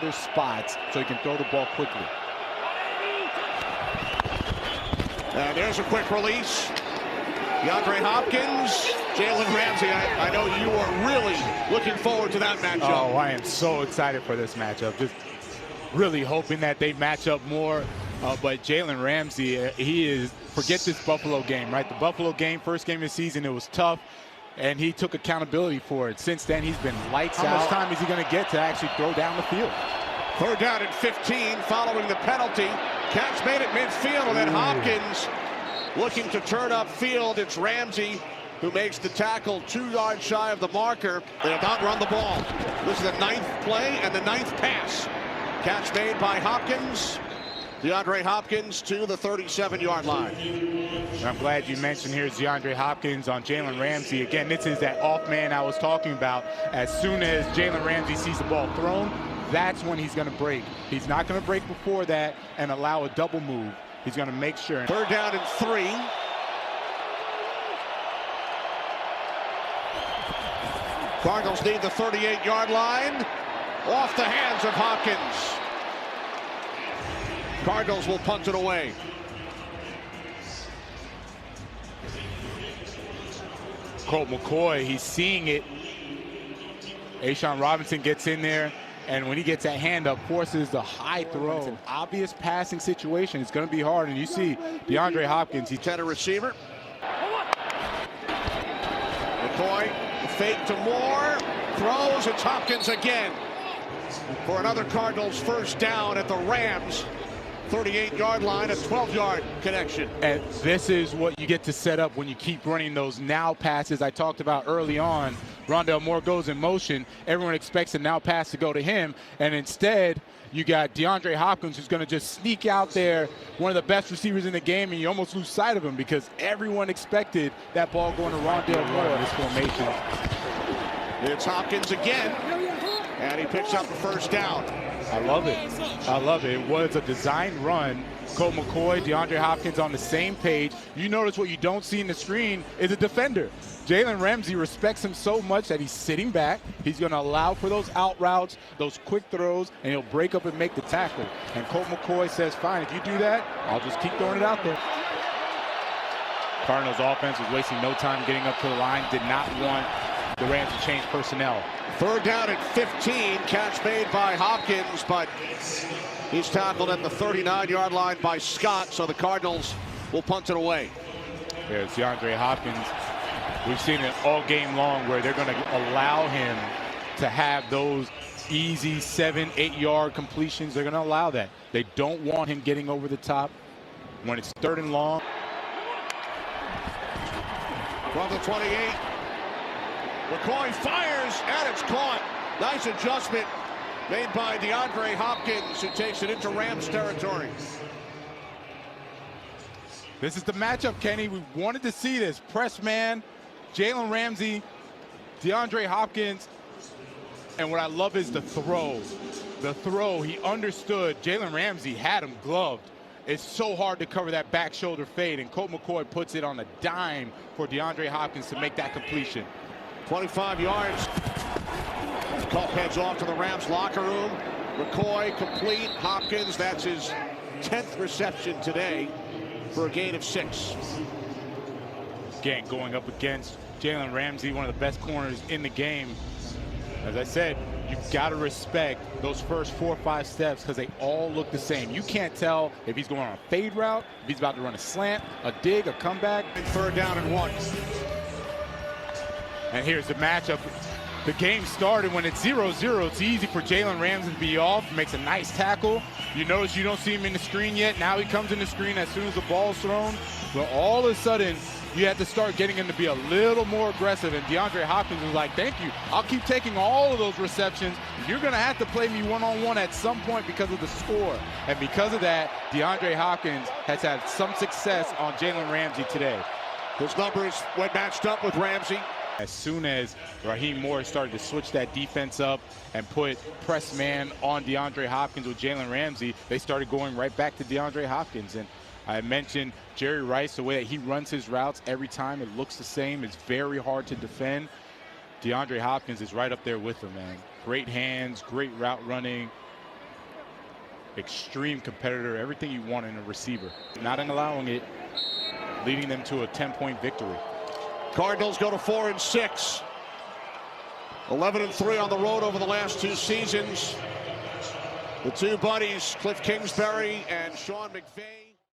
Their spots so he can throw the ball quickly. There's a quick release. DeAndre Hopkins, Jalen Ramsey. I know you are really looking forward to that matchup. Oh, I am so excited for this matchup. Just really hoping that they match up more. But Jalen Ramsey, he is, forget this Buffalo game, right? The Buffalo game, first game of the season, it was tough, and he took accountability for it. Since then, he's been lights out. How much time is he going to get to actually throw down the field? Third down and 15 following the penalty. Catch made at midfield, and then Hopkins looking to turn upfield. It's Ramsey who makes the tackle 2 yards shy of the marker. They have not run the ball. This is the 9th play and the 9th pass. Catch made by Hopkins. DeAndre Hopkins to the 37-yard line. I'm glad you mentioned here's DeAndre Hopkins on Jalen Ramsey. Again, this is that off man I was talking about. As soon as Jalen Ramsey sees the ball thrown, that's when he's going to break. He's not going to break before that and allow a double move. He's going to make sure. Third down and 3. Cardinals need the 38-yard line. Off the hands of Hopkins. Cardinals will punt it away. Colt McCoy, he's seeing it. A'Shawn Robinson gets in there, and when he gets that hand up, forces the high throw. It's an obvious passing situation. It's going to be hard, and you see DeAndre Hopkins. He's a receiver. McCoy, fake to Moore, throws. It's Hopkins again for another Cardinals first down at the Rams 38-yard line, a 12-yard connection. And this is what you get to set up when you keep running those now passes I talked about early on. Rondale Moore goes in motion. Everyone expects a now pass to go to him, and instead you got DeAndre Hopkins, who's going to just sneak out there, one of the best receivers in the game, and you almost lose sight of him because everyone expected that ball going to Rondale Moore in this formation. It's Hopkins again, and he picks up the first down. I love it. I love it. It was a designed run. Colt McCoy, DeAndre Hopkins on the same page. You notice what you don't see in the screen is a defender. Jalen Ramsey respects him so much that he's sitting back. He's going to allow for those out routes, those quick throws, and he'll break up and make the tackle. And Colt McCoy says, fine, if you do that, I'll just keep throwing it out there. Cardinals offense was wasting no time getting up to the line, did not want the Rams to change personnel. Third down at 15, catch made by Hopkins, but he's tackled at the 39-yard line by Scott, so the Cardinals will punt it away. There's DeAndre Hopkins. We've seen it all game long where they're going to allow him to have those easy 7-8 yard completions. They're going to allow that. They don't want him getting over the top when it's 3rd and long. From the 28, McCoy fires, and it's caught. Nice adjustment made by DeAndre Hopkins, who takes it into Rams territory. This is the matchup, Kenny. We wanted to see this. Press man, Jalen Ramsey, DeAndre Hopkins. And what I love is the throw. The throw, he understood. Jalen Ramsey had him gloved. It's so hard to cover that back shoulder fade, and Colt McCoy puts it on a dime for DeAndre Hopkins to make that completion. 25 yards. Cup heads off to the Rams locker room. McCoy complete. Hopkins, that's his 10th reception today for a gain of 6. Again, going up against Jalen Ramsey, one of the best corners in the game. As I said, you've got to respect those first 4 or 5 steps because they all look the same. You can't tell if he's going on a fade route, if he's about to run a slant, a dig, a comeback. Third down and 1. And here's the matchup. The game started when it's 0-0. It's easy for Jalen Ramsey to be off. Makes a nice tackle. You notice you don't see him in the screen yet. Now he comes in the screen as soon as the ball's thrown. But all of a sudden, you have to start getting him to be a little more aggressive. And DeAndre Hopkins was like, thank you. I'll keep taking all of those receptions. You're going to have to play me one-on-one at some point because of the score. And because of that, DeAndre Hopkins has had some success on Jalen Ramsey today. His numbers when matched up with Ramsey. As soon as Raheem Morris started to switch that defense up and put press man on DeAndre Hopkins with Jalen Ramsey, they started going right back to DeAndre Hopkins. And I mentioned Jerry Rice, the way that he runs his routes every time, it looks the same. It's very hard to defend. DeAndre Hopkins is right up there with him, man. Great hands, great route running. extreme competitor, everything you want in a receiver. Not in allowing it, leading them to a 10-point victory. Cardinals go to 4-6. 11-3 on the road over the last 2 seasons. The two buddies, Cliff Kingsbury and Sean McVay.